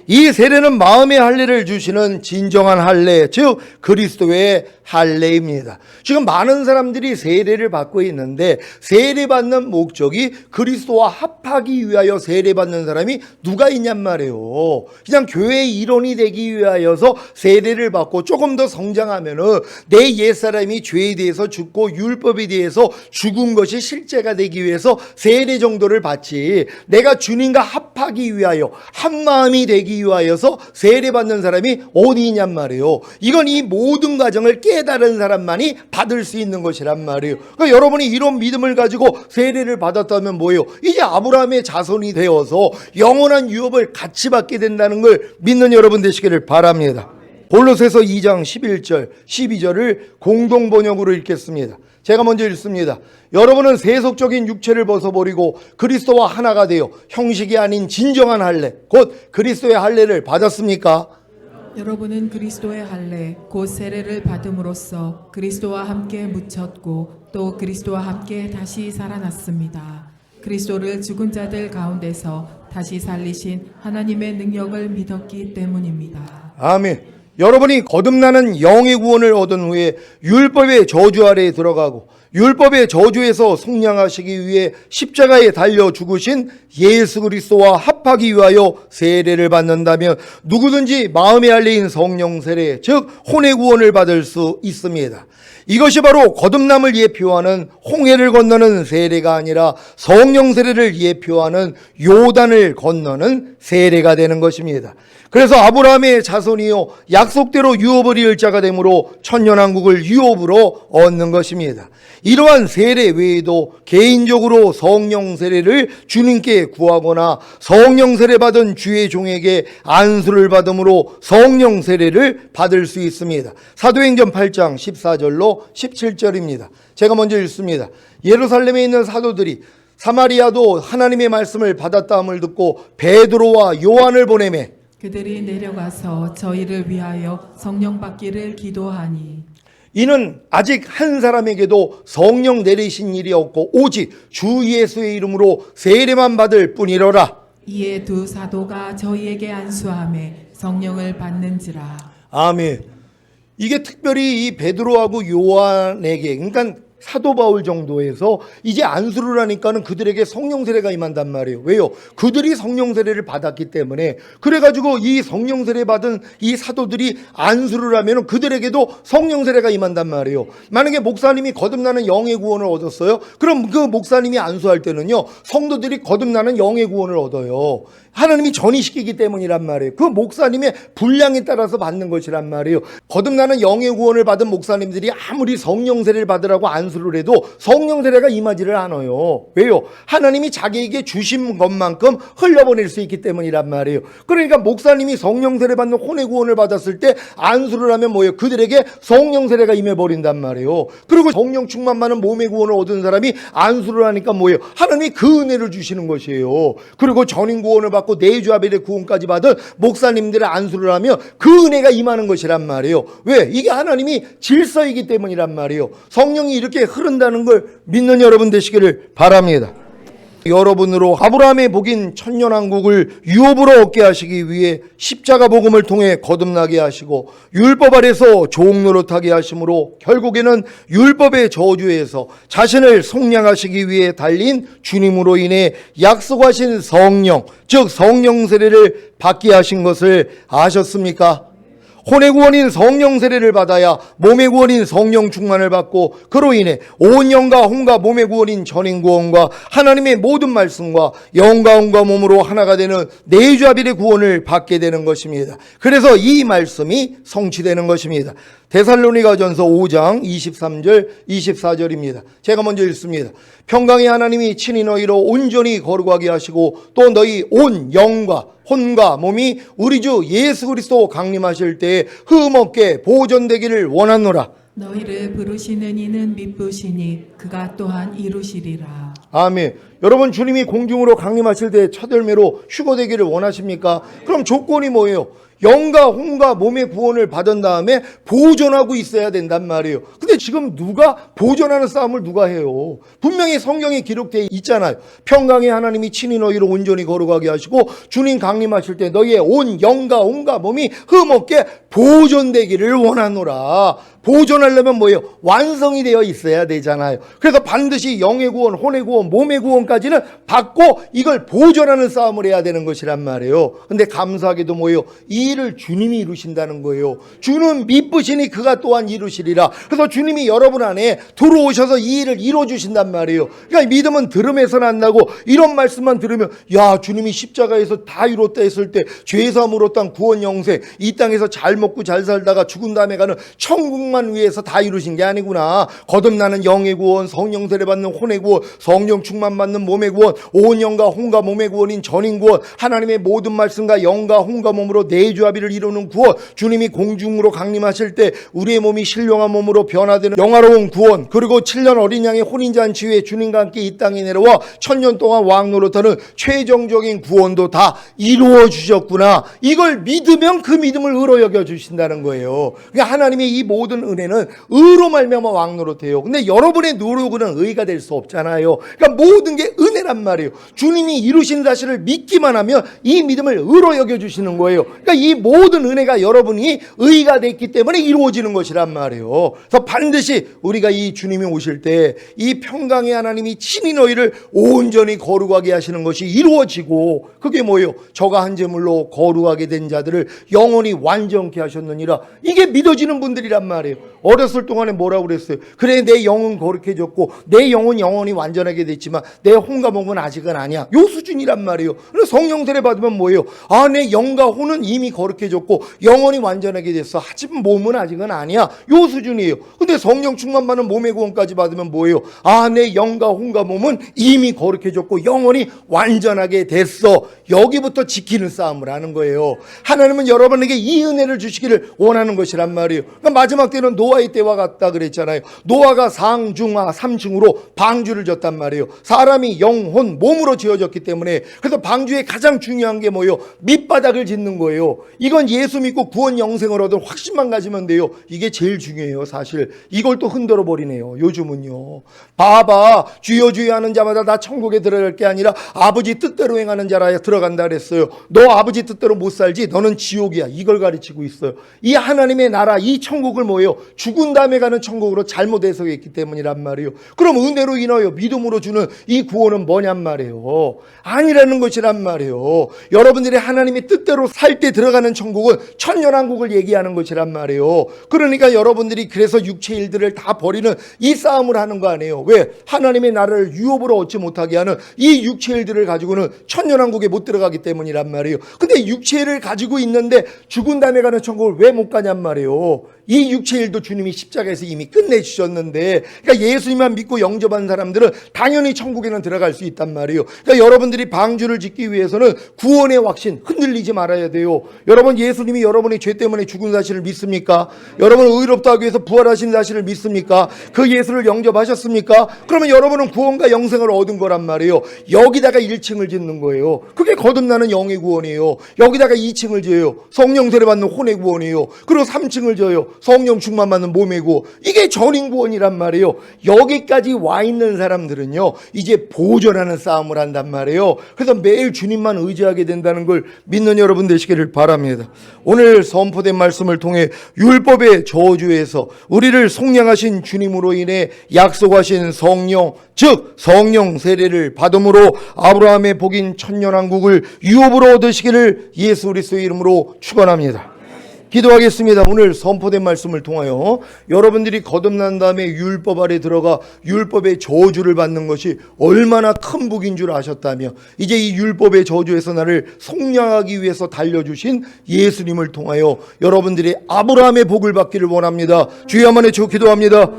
이 세례는 마음의 할례를 주시는 진정한 할례, 즉 그리스도의 할례입니다. 지금 많은 사람들이 세례를 받고 있는데 세례받는 목적이 그리스도와 합하기 위하여 세례받는 사람이 누가 있냔 말이에요. 그냥 교회의 일원이 되기 위하여서 세례를 받고 조금 더 성장하면은 내 옛사람이 죄에 대해서 죽고 율법에 대해서 죽은 것이 실제가 되기 위해서 세례 정도를 받지, 내가 주님과 합하기 위하여 한 마음이 되기 위하여서 세례받는 사람이 어디 있냔 말이에요. 이건 이 모든 과정을 깨달은 사람만이 받을 수 있는 것이란 말이에요. 그러니까 여러분이 이런 믿음을 가지고 세례를 받았다면 뭐예요? 이제 아브라함의 자손이 되어서 영원한 유업을 같이 받게 된다는 걸 믿는 여러분 되시기를 바랍니다. 골로새서 2장 11절 12절을 공동 번역으로 읽겠습니다. 제가 먼저 읽습니다. 여러분은 세속적인 육체를 벗어버리고 그리스도와 하나가 되어 형식이 아닌 진정한 할례, 곧 그리스도의 할례를 받았습니까? 여러분은 그리스도의 할례 곧 세례를 받음으로써 그리스도와 함께 묻혔고 또 그리스도와 함께 다시 살아났습니다. 그리스도를 죽은 자들 가운데서 다시 살리신 하나님의 능력을 믿었기 때문입니다. 아멘. 여러분이 거듭나는 영의 구원을 얻은 후에 율법의 저주 아래에 들어가고 율법의 저주에서 속량하시기 위해 십자가에 달려 죽으신 예수 그리스도와 합 합하기 위하여 세례를 받는다면 누구든지 마음에 알린 성령 세례, 즉 혼의 구원을 받을 수 있습니다. 이것이 바로 거듭남을 예표하는 홍해를 건너는 세례가 아니라 성령 세례를 예표하는 요단을 건너는 세례가 되는 것입니다. 그래서 아브라함의 자손이요 약속대로 유업을 이을 자가 되므로 천년왕국을 유업으로 얻는 것입니다. 이러한 세례 외에도 개인적으로 성령 세례를 주님께 구하거나 성령 세례 받은 주의 종에게 안수를 받음으로 성령 세례를 받을 수 있습니다. 사도행전 8장 14절로 17절입니다. 제가 먼저 읽습니다. 예루살렘에 있는 사도들이 사마리아도 하나님의 말씀을 받았다함을 듣고 베드로와 요한을 보내매 그들이 내려가서 저희를 위하여 성령 받기를 기도하니 이는 아직 한 사람에게도 성령 내리신 일이 없고 오직 주 예수의 이름으로 세례만 받을 뿐이로라. 이에 두 사도가 저희에게 안수하매 성령을 받는지라. 아멘. 이게 특별히 이 베드로하고 요한에게, 그러니까 사도 바울 정도에서 이제 안수를 하니까는 그들에게 성령 세례가 임한단 말이에요. 왜요? 그들이 성령 세례를 받았기 때문에. 그래가지고 이 성령 세례 받은 이 사도들이 안수를 하면 그들에게도 성령 세례가 임한단 말이에요. 만약에 목사님이 거듭나는 영의 구원을 얻었어요. 그럼 그 목사님이 안수할 때는요, 성도들이 거듭나는 영의 구원을 얻어요. 하나님이 전이시키기 때문이란 말이에요. 그 목사님의 분량에 따라서 받는 것이란 말이에요. 거듭나는 영의 구원을 받은 목사님들이 아무리 성령 세례를 받으라고 안수를 해도 성령 세례가 임하지를 않아요. 왜요? 하나님이 자기에게 주신 것만큼 흘려보낼 수 있기 때문이란 말이에요. 그러니까 목사님이 성령 세례 받는 혼의 구원을 받았을 때 안수를 하면 뭐예요? 그들에게 성령 세례가 임해버린단 말이에요. 그리고 성령 충만 받는 몸의 구원을 얻은 사람이 안수를 하니까 뭐예요? 하나님이 그 은혜를 주시는 것이에요. 그리고 전인 구원을 받고 내주아벨의 구원까지 받은 목사님들의 안수를 하면 그 은혜가 임하는 것이란 말이에요. 왜? 이게 하나님이 질서이기 때문이란 말이에요. 성령이 이렇게 흐른다는 걸 믿는 여러분 되시기를 바랍니다. 여러분으로 아브라함의 복인 천년왕국을 유업으로 얻게 하시기 위해 십자가 복음을 통해 거듭나게 하시고 율법 아래서 종노릇하게 하심으로 결국에는 율법의 저주에서 자신을 속량하시기 위해 달린 주님으로 인해 약속하신 성령, 즉 성령 세례를 받게 하신 것을 아셨습니까? 혼의 구원인 성령 세례를 받아야 몸의 구원인 성령 충만을 받고 그로 인해 온 영과 혼과 몸의 구원인 전인 구원과 하나님의 모든 말씀과 영과 혼과 몸으로 하나가 되는 내주아빌의 구원을 받게 되는 것입니다. 그래서 이 말씀이 성취되는 것입니다. 데살로니가전서 5장 23절 24절입니다. 제가 먼저 읽습니다. 평강의 하나님이 친히 너희로 온전히 거룩하게 하시고 또 너희 온 영과 혼과 몸이 우리 주 예수 그리스도 강림하실 때에 흠없게 보존되기를 원하노라. 너희를 부르시는 이는 미쁘시니 그가 또한 이루시리라. 아멘. 여러분 주님이 공중으로 강림하실 때 첫 열매로 휴거되기를 원하십니까? 그럼 조건이 뭐예요? 영과 혼과 몸의 구원을 받은 다음에 보존하고 있어야 된단 말이에요. 근데 지금 누가 보존하는 싸움을 누가 해요? 분명히 성경에 기록되어 있잖아요. 평강의 하나님이 친히 너희를 온전히 거룩하게 하시고 주님 강림하실 때 너희의 온 영과 혼과 몸이 흠없게 보존되기를 원하노라. 보존하려면 뭐예요? 완성이 되어 있어야 되잖아요. 그래서 반드시 영의 구원, 혼의 구원, 몸의 구원까지는 받고 이걸 보존하는 싸움을 해야 되는 것이란 말이에요. 근데 감사하게도 뭐예요? 이 일을 주님이 이루신다는 거예요. 주는 미쁘시니 그가 또한 이루시리라. 그래서 주님이 여러분 안에 들어오셔서 이 일을 이루어주신단 말이에요. 그러니까 믿음은 들음에서 난다고 이런 말씀만 들으면 야 주님이 십자가에서 다 이뤘다 했을 때 죄사함으로 얻던 구원 영생 이 땅에서 잘 먹고 잘 살다가 죽은 다음에 가는 천국만 위해서 다 이루신 게 아니구나. 거듭나는 영의 구원, 성령 세례 받는 혼의 구원, 성령 충만 받는 몸의 구원, 온 영과 혼과 몸의 구원인 전인 구원, 하나님의 모든 말씀과 영과 혼과 몸으로 내주아비를 이루는 구원, 주님이 공중으로 강림하실 때 우리의 몸이 신령한 몸으로 변화되는 영화로운 구원, 그리고 7년 어린 양의 혼인잔치 후에 주님과 함께 이 땅에 내려와 천년 동안 왕노릇하는 최종적인 구원도 다 이루어 주셨구나. 이걸 믿으면 그 믿음을 의로 여겨 주신다는 거예요. 그러니까 하나님의 이 모든 은혜는 의로 말미암아 왕노릇해요. 근데 여러분의 노력은 의가 될 수 없잖아요. 그러니까 모든 게 그게 은혜란 말이에요. 주님이 이루신 사실을 믿기만 하면 이 믿음을 의로 여겨주시는 거예요. 그러니까 이 모든 은혜가 여러분이 의가 됐기 때문에 이루어지는 것이란 말이에요. 그래서 반드시 우리가 이 주님이 오실 때 이 평강의 하나님이 친히 너희를 온전히 거룩하게 하시는 것이 이루어지고, 그게 뭐예요? 저가 한 제물로 거룩하게 된 자들을 영원히 완전케 하셨느니라. 이게 믿어지는 분들이란 말이에요. 어렸을 동안에 뭐라고 그랬어요? 그래, 내 영은 거룩해졌고 내 영은 영원히 완전하게 됐지만 내 혼과 몸은 아직은 아니야. 요 수준이란 말이에요. 그래서 성령 세례 받으면 뭐예요? 아, 내 영과 혼은 이미 거룩해졌고 영원히 완전하게 됐어. 하지만 몸은 아직은 아니야. 요 수준이에요. 근데 성령 충만 받는 몸의 구원까지 받으면 뭐예요? 아, 내 영과 혼과 몸은 이미 거룩해졌고 영원히 완전하게 됐어. 여기부터 지키는 싸움을 하는 거예요. 하나님은 여러분에게 이 은혜를 주시기를 원하는 것이란 말이에요. 그러니까 마지막 때는 노아의 때와 같다 그랬잖아요. 노아가 상중하 3층으로 방주를 졌단 말이에요. 사람이 영혼 몸으로 지어졌기 때문에. 그래서 방주의 가장 중요한 게 뭐예요? 밑바닥을 짓는 거예요. 이건 예수 믿고 구원 영생을 얻은 확신만 가지면 돼요. 이게 제일 중요해요. 사실 이걸 또 흔들어 버리네요. 요즘은요. 봐봐, 주여 주여 하는 자마다 나 천국에 들어갈 게 아니라 아버지 뜻대로 행하는 자라 들어간다 그랬어요. 너 아버지 뜻대로 못 살지, 너는 지옥이야. 이걸 가르치고 있어요. 이 하나님의 나라, 이 천국을 뭐예요? 죽은 다음에 가는 천국으로 잘못 해석했기 때문이란 말이에요. 그럼 은혜로 인하여 믿음으로 주는 이 구원은 뭐냔 말이에요. 아니라는 것이란 말이에요. 여러분들이 하나님의 뜻대로 살 때 들어가는 천국은 천년왕국을 얘기하는 것이란 말이에요. 그러니까 여러분들이 그래서 육체 일들을 다 버리는 이 싸움을 하는 거 아니에요. 왜? 하나님의 나라를 유업으로 얻지 못하게 하는 이 육체 일들을 가지고는 천년왕국에 못 들어가기 때문이란 말이에요. 근데 육체를 가지고 있는데 죽은 다음에 가는 천국을 왜 못 가냔 말이에요. 이 육체 일도 주님이 십자가에서 이미 끝내주셨는데, 그러니까 예수님만 믿고 영접한 사람들은 당연히 천국에는 들어갈 수 있단 말이에요. 그러니까 여러분들이 방주를 짓기 위해서는 구원의 확신 흔들리지 말아야 돼요. 여러분, 예수님이 여러분의 죄 때문에 죽은 사실을 믿습니까? 여러분을 의롭다 하기 위해서 부활하신 사실을 믿습니까? 그 예수를 영접하셨습니까? 그러면 여러분은 구원과 영생을 얻은 거란 말이에요. 여기다가 1층을 짓는 거예요. 그게 거듭나는 영의 구원이에요. 여기다가 2층을 지어요. 성령 세례 받는 혼의 구원이에요. 그리고 3층을 지어요. 성령 충만 받는 몸의 구원. 이게 전인 구원이란 말이에요. 여기까지 와 있는 사람들은요, 이제 보존하는 싸움을 한단 말이에요. 그래서 매일 주님만 의지하게 된다는 걸 믿는 여러분 되시기를 바랍니다. 오늘 선포된 말씀을 통해 율법의 저주에서 우리를 속량하신 주님으로 인해 약속하신 성령, 즉 성령 세례를 받음으로 아브라함의 복인 천년왕국을 유업으로 얻으시기를 예수 그리스도의 이름으로 축원합니다. 기도하겠습니다. 오늘 선포된 말씀을 통하여 여러분들이 거듭난 다음에 율법 아래 들어가 율법의 저주를 받는 것이 얼마나 큰 복인 줄 아셨다며, 이제 이 율법의 저주에서 나를 속량하기 위해서 달려주신 예수님을 통하여 여러분들이 아브라함의 복을 받기를 원합니다. 주여 한번 외쳐 기도합니다.